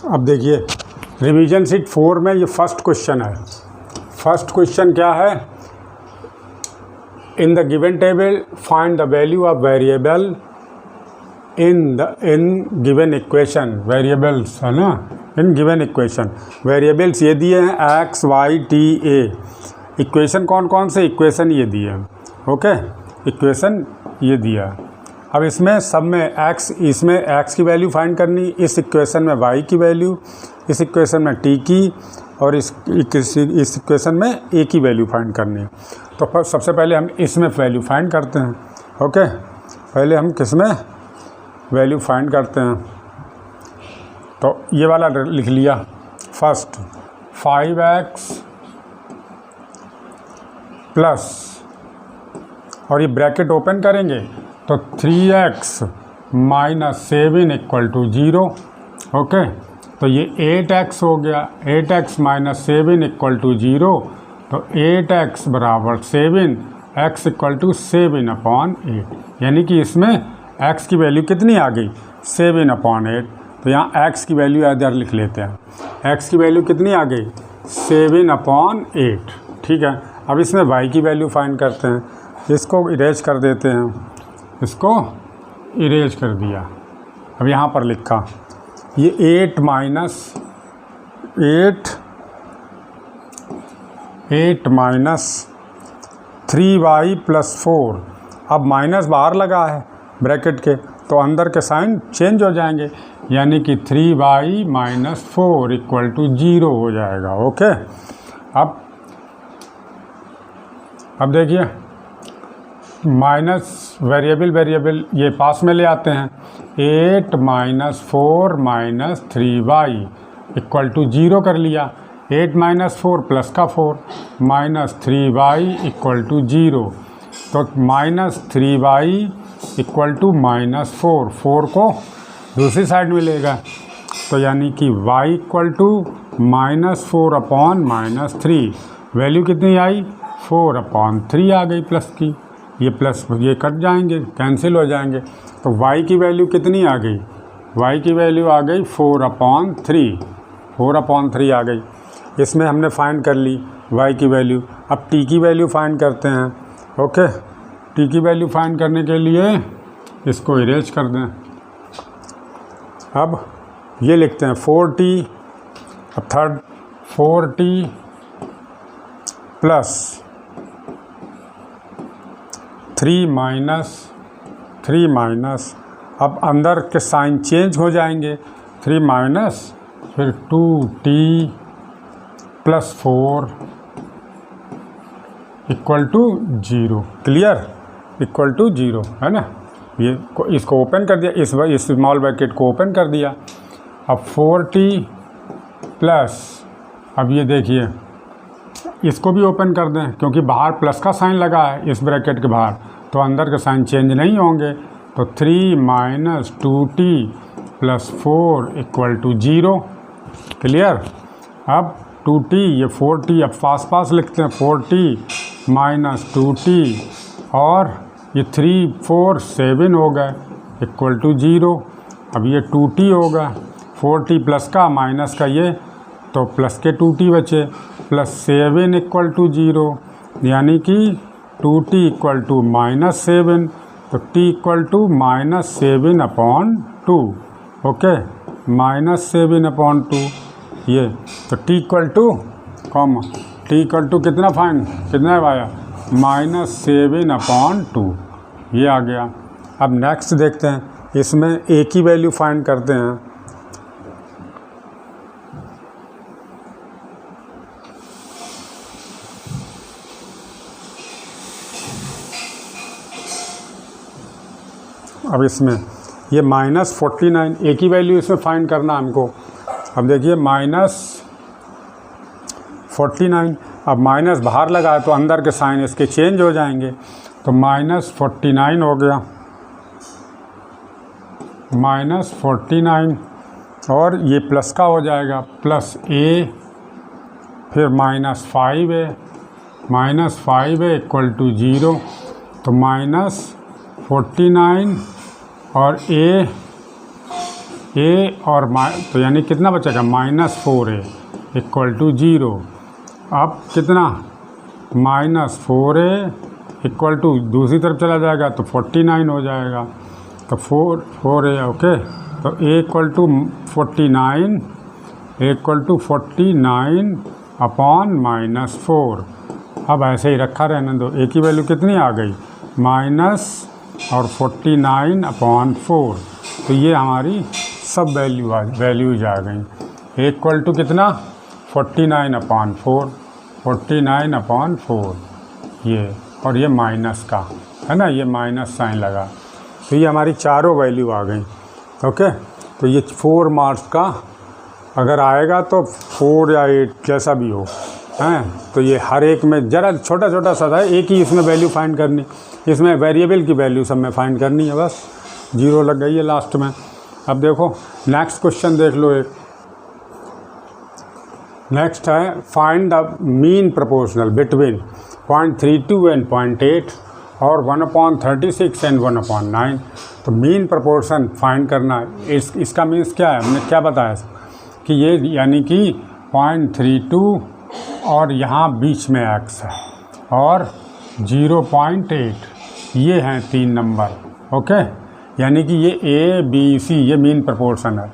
अब देखिए revision sheet 4 में ये फर्स्ट क्वेश्चन है। फर्स्ट क्वेश्चन क्या है, in the given table find the value of variable in given equation. Variables है ना, इन गिवन इक्वेशन वेरिएबल्स ये दिए हैं X Y T A. Equation कौन कौन से, इक्वेशन ये दिए हैं। ओके, इक्वेशन ये दिया है। अब इसमें सब में x, इसमें x की वैल्यू फाइंड करनी, इस इक्वेशन में y की वैल्यू, इस इक्वेशन में t की, और इस इक्वेशन में a की वैल्यू फाइंड करनी है। तो सबसे पहले हम इसमें वैल्यू फाइंड करते हैं। ओके, पहले हम किस में वैल्यू फाइंड करते हैं, तो ये वाला लिख लिया फर्स्ट 5x प्लस, और ये ब्रैकेट ओपन करेंगे तो 3x minus 7 equal to 0। Okay, तो ये 8x हो गया, 8x माइनस 7 इक्वल टू 0, तो 8x बराबर 7, x इक्वल टू 7/8, यानी कि इसमें x की वैल्यू कितनी आ गई, 7/8। तो यहाँ x की वैल्यू इधर लिख लेते हैं, x की वैल्यू कितनी आ गई, 7/8। ठीक है, अब इसमें y की वैल्यू फाइंड करते हैं। इसको इरेज कर देते हैं, इसको इरेज कर दिया। अब यहाँ पर लिखा ये 8 माइनस 3y प्लस 4। अब माइनस बाहर लगा है ब्रैकेट के, तो अंदर के साइन चेंज हो जाएंगे, यानी कि 3y माइनस 4 इक्वल टू 0 हो जाएगा। ओके, अब देखिए माइनस वेरिएबल ये पास में ले आते हैं, 8 minus 4 minus 3y equal to 0 कर लिया। 8 माइनस 4 प्लस का 4 माइनस 3y इक्वल टू 0, तो minus 3y equal to minus 4 को दूसरी साइड में लेगा, तो यानी कि y equal to minus 4/-3। Value कितनी आई, 4/3 आ गई प्लस की। ये प्लस ये कट जाएंगे, कैंसिल हो जाएंगे, तो y की वैल्यू कितनी आ गई, y की वैल्यू आ गई 4/3 आ गई। इसमें हमने फाइंड कर ली y की वैल्यू। अब t की वैल्यू फाइंड करते हैं। ओके, t की वैल्यू फाइंड करने के लिए इसको इरेज कर दें। अब ये लिखते हैं 4t, अब थर्ड 4t प्लस 3 माइनस, अब अंदर के साइन चेंज हो जाएंगे, 3 माइनस फिर 2t plus 4 equal to 0। Clear, equal to 0 है ना। ये इसको ओपन कर दिया, इस स्मॉल ब्रैकेट को ओपन कर दिया। अब 4t प्लस, अब ये देखिए इसको भी ओपन कर दें, क्योंकि बाहर प्लस का साइन लगा है इस ब्रैकेट के बाहर, तो अंदर के साइन चेंज नहीं होंगे। तो 3 minus 2t plus 4 equal to 0। Clear, अब 2t, ये 4t, अब पास लिखते हैं 4t माइनस 2t, और ये 3 4 7 हो गए इक्वल टू 0। अब ये 2t होगा, 4t प्लस का माइनस का ये, तो प्लस के 2t बचे, प्लस 7 इक्वल टू 0, यानी कि 2t इक्वल टू माइनस 7, तो t equal to minus 7/2। Okay, minus 7/2 ये, तो t equal to t equal to कितना आया, माइनस 7/2, ये आ गया। अब नेक्स्ट देखते हैं, इसमें a की वैल्यू फाइंड करते हैं। अब इसमें ये माइनस 49, ए की वैल्यू इसमें फाइंड करना हमको। अब देखिए माइनस 49, अब माइनस बाहर लगा है तो अंदर के साइन इसके चेंज हो जाएंगे, तो माइनस 49 हो गया, माइनस 49, और ये प्लस का हो जाएगा, प्लस a, फिर माइनस 5a इक्वल टू 0, तो माइनस 49 और a ए और तो यानी कितना बचेगा -4a इक्वल टू 0। अब कितना -4a इक्वल टू दूसरी तरफ चला जाएगा तो 49 हो जाएगा। तो 4a ओके। तो a इक्वल टू 49 अपॉन -4। अब ऐसे ही रखा रहने दो। a की वैल्यू कितनी आ गई माइनस और 49 अपॉन 4। तो ये हमारी सब वैल्यूज आ गई। a इक्वल टू कितना 49 अपॉन 4 ये, और ये माइनस का है ना, ये माइनस साइन लगा। तो ये हमारी चारों वैल्यू आ गई। ओके, तो ये 4 मार्क्स का अगर आएगा तो 4 या 8 जैसा भी हो हैं, तो ये हर एक में ज़रा छोटा छोटा सा था, एक ही इसमें वैल्यू फाइंड करनी, इसमें वेरिएबल की वैल्यू सब में फाइंड करनी है, बस 0 लग गई है लास्ट में। अब देखो नेक्स्ट क्वेश्चन देख लो। एक नेक्स्ट है find the mean proportional between 0.32 and 0.8 और 1/36 एंड 1/9। तो मीन प्रोपोर्शन फाइंड करना है। इसका मीन्स क्या है, हमने क्या बताया कि ये यानी कि 0.32 और यहाँ बीच में x है और 0.8 ये हैं 3 नंबर। ओके, यानी कि ये A B C ये मीन प्रोपोर्शन है।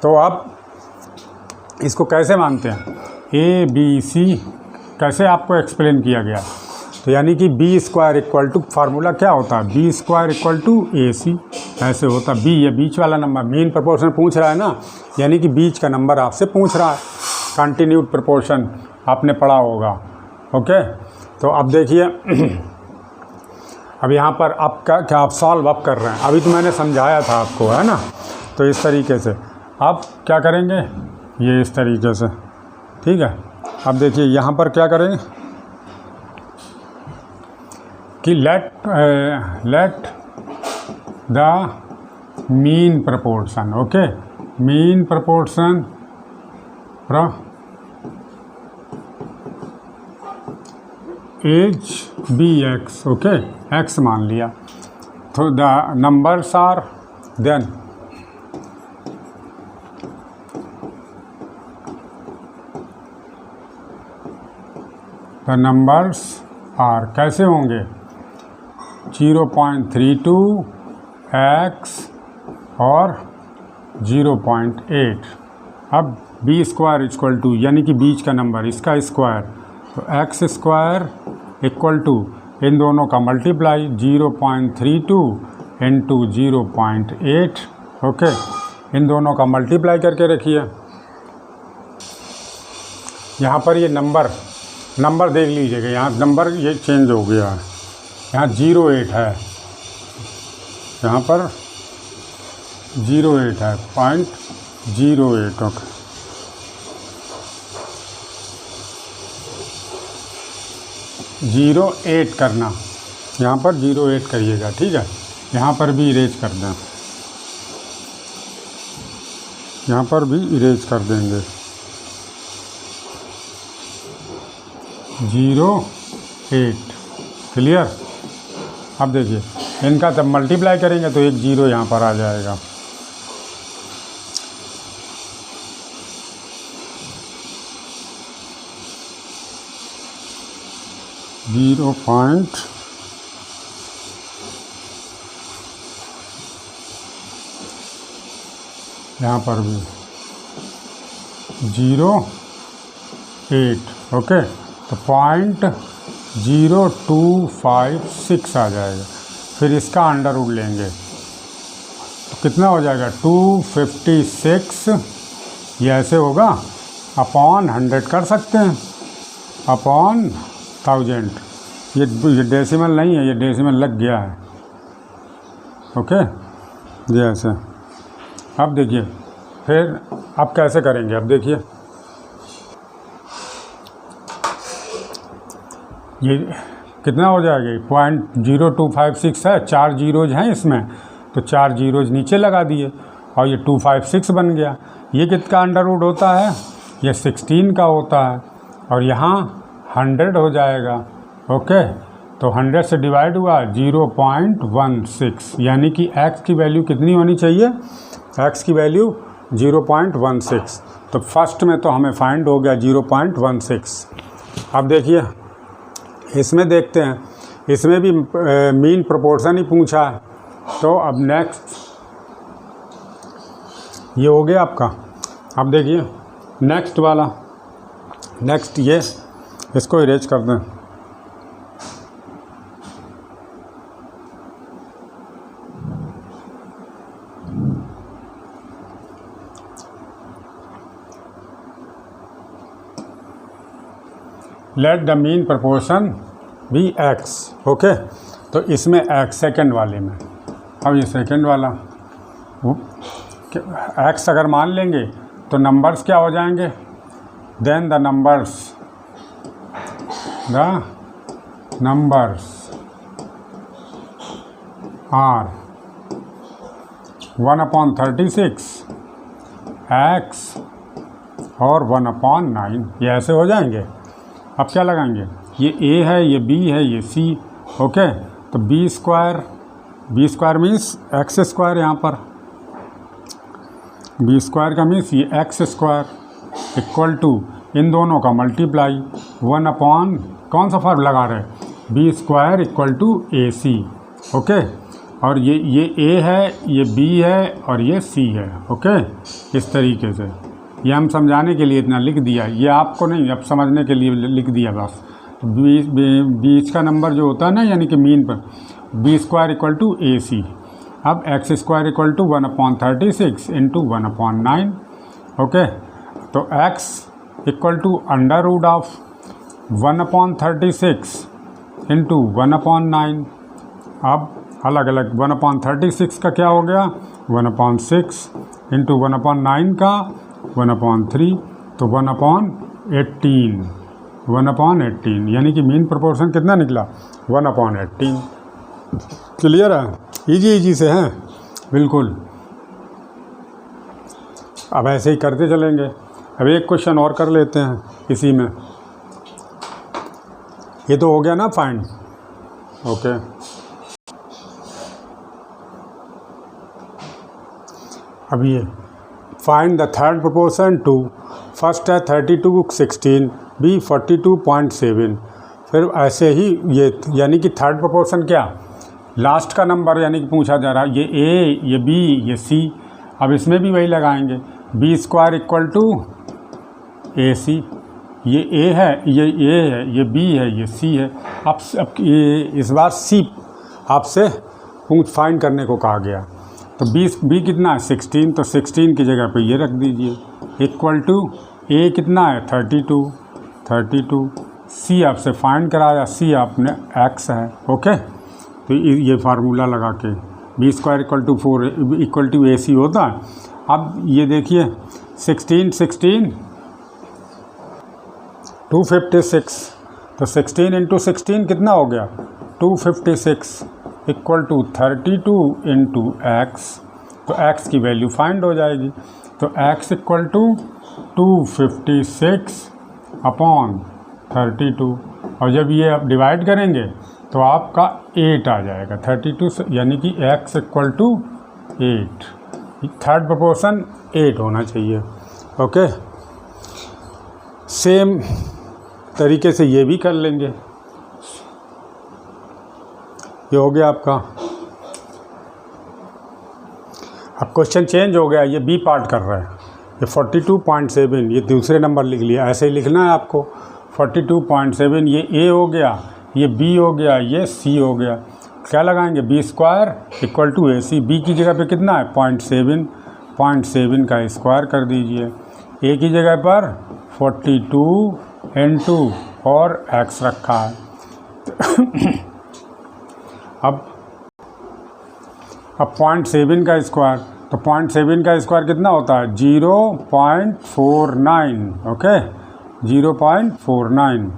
तो अब इसको कैसे मानते हैं, A B C कैसे आपको एक्सप्लेन किया गया। तो यानी कि B² इक्वल टू फार्मूला क्या होता है, B² इक्वल टू AC ऐसे होता है। B ये बीच वाला नंबर, मीन प्रोपोर्शन पूछ रहा है ना, यानी कि बीच का नंबर आपसे पूछ रहा है। कंटिन्यूड प्रोपोर्शन आपने पढ़ा होगा। ओके, तो अब देखिए अब यहाँ पर आप क्या आप सॉल्व अप कर रहे हैं, अभी तो मैंने समझाया था आपको, है ना। तो इस तरीके से आप क्या करेंगे, ये इस तरीके से, ठीक है। अब देखिए यहाँ पर क्या करेंगे कि let the mean proportion, okay, mean proportion as be X, okay, X मान लिया। तो the numbers are then the numbers are कैसे होंगे 0.32 x और 0.8। अब B² इक्वल टू यानी कि बीच का नंबर इसका स्क्वायर, तो x² इक्वल टू इन दोनों का मल्टीप्लाई 0.32 इंटू 0.8। ओके, इन दोनों का मल्टीप्लाई करके रखिए। यहाँ पर ये नंबर देख लीजिएगा, यहाँ नंबर ये चेंज हो गया है, यहाँ 0.8 है, यहाँ पर 0.8 है, 0.08। ओके, 0.8 करना, यहाँ पर 0.8 करिएगा, ठीक है। यहाँ पर भी इरेज कर दें, यहाँ पर भी इरेज कर देंगे 0.8। क्लियर। अब देखिए इनका जब मल्टीप्लाई करेंगे तो एक 0 यहाँ पर आ जाएगा। यहाँ पर भी 0.8। ओके, तो 0.0256 आ जाएगा। फिर इसका अंडर रूट लेंगे तो कितना हो जाएगा 256, ये ऐसे होगा, अपॉन 100 कर सकते हैं, अपॉन 1000। ये डेसिमल नहीं है, ये डेसिमल लग गया है। ओके, ये ऐसे। अब देखिए फिर अब कैसे करेंगे, अब देखिए ये कितना हो जाएगा 0.0256 है, 4 जीरोज हैं इसमें, तो 4 जीरोज नीचे लगा दिए और ये 256 बन गया। ये कितना अंडर रूट होता है, ये 16 का होता है, और यहाँ 100 हो जाएगा। ओके, तो 100 से डिवाइड हुआ 0.16, यानी कि x की वैल्यू कितनी होनी चाहिए एक्स की वैल्यू 0.16। तो फर्स्ट में तो हमें फाइंड हो गया 0.16। अब देखिए इसमें देखते हैं, इसमें भी मीन प्रोपोर्शन ही पूछा है। तो अब नेक्स्ट ये हो गया आपका। अब देखिए नेक्स्ट वाला, नेक्स्ट ये इसको इरेज कर दें। Let the mean proportion be X. Okay, तो इसमें एक्स सेकेंड वाले में, अब ये सेकेंड वाला एक्स अगर मान लेंगे तो नंबर्स क्या हो जाएंगे, then the numbers are 1/36 X और 1/9, ये ऐसे हो जाएंगे। अब क्या लगाएंगे, ये ए है, ये बी है, ये सी। ओके, तो B square means X square, यहाँ पर बी स्क्वायर का मीन्स ये एक्स स्क्वायर इक्वल टू इन दोनों का मल्टीप्लाई 1/, कौन सा फॉर्म लगा रहे हैं, B square equal to A C. Okay, और ये ए है, ये बी है और ये सी है। ओके, इस तरीके से ये हम समझाने के लिए इतना लिख दिया, ये आपको नहीं, अब समझने के लिए लिख दिया बस। तो बीच का नंबर जो होता है ना, यानी कि मीन पर, B square equal to A C. अब X square equal to 1/36 into 1/9। Okay, तो X equal to under root of 1/36 into 1/9। अब अलग अलग 1/36 का क्या हो गया, 1/6 इंटू 1/9 का 1/3, तो 1/18, यानी कि मीन प्रोपोर्शन कितना निकला, 1/18। क्लियर है, इजी से हैं बिल्कुल। अब ऐसे ही करते चलेंगे। अब एक क्वेश्चन और कर लेते हैं इसी में। ये तो हो गया ना फाइंड। ओके, अब ये find the third proportion to, first है 32/16, बी 42.7। फिर ऐसे ही ये, यानी कि थर्ड प्रोपोर्शन क्या, लास्ट का नंबर यानी कि पूछा जा रहा है, ये ए, ये बी, ये सी। अब इसमें भी वही लगाएंगे, B square equal to A सी। ये ए है, ये बी है, ये सी है। अब ये इस बार सी आपसे फाइंड करने को कहा गया। तो बी कितना है, 16, तो 16 की जगह पे ये रख दीजिए इक्वल टू ए कितना है, 32। सी आपसे फाइंड कराया, सी आपने एक्स है। ओके, तो ये फार्मूला लगा के B square equal to 4 equal to A C होता है। अब ये देखिए 16 256, तो 16 इंटू 16 कितना हो गया, 256 इक्वल टू 32 इंटू एक्स। तो एक्स की वैल्यू फाइंड हो जाएगी। तो एक्स इक्वल टू 256/32, और जब ये आप डिवाइड करेंगे तो आपका 8 आ जाएगा 32 से, यानी कि X equal to 8। Third proportion 8 होना चाहिए। ओके, सेम तरीके से ये भी कर लेंगे। ये हो गया आपका। अब क्वेश्चन चेंज हो गया, ये बी पार्ट कर रहा है, ये 42.7, ये दूसरे नंबर लिख लिया। ऐसे ही लिखना है आपको, 42.7, ये ए हो गया, ये बी हो गया, ये सी हो गया। क्या लगाएंगे, B square equal to A C. B की जगह पे कितना है, 0.7 का स्क्वायर कर दीजिए। ए की जगह पर 42 इंटू और एक्स रखा है। अब 0.7 का स्क्वायर, तो 0.7 का स्क्वायर कितना होता है, 0.49। ओके, 0.49।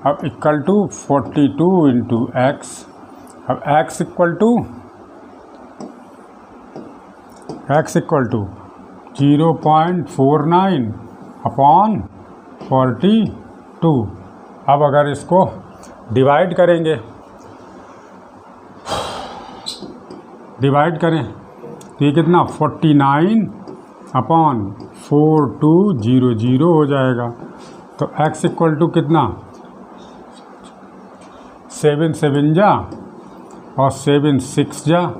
अब इक्वल टू 42 इंटू एक्स। अब एक्स इक्वल टू 0.49/42। अब अगर इसको डिवाइड करेंगे, तो ये कितना 49/4200 हो जाएगा। तो x इक्वल टू कितना 7 7 जा और 7 6 जा,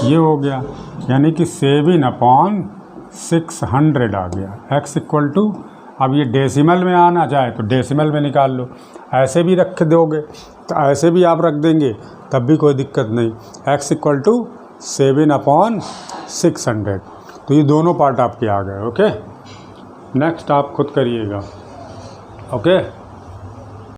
ये हो गया, यानी कि 7/600 आ गया। x इक्वल टू, अब ये डेसिमल में आना चाहे तो डेसिमल में निकाल लो, ऐसे भी रख दोगे तो ऐसे भी आप रख देंगे तब भी कोई दिक्कत नहीं। x equal to 7/600। तो ये दोनों पार्ट आपके आ गए। ओके, नेक्स्ट आप खुद करिएगा। ओके।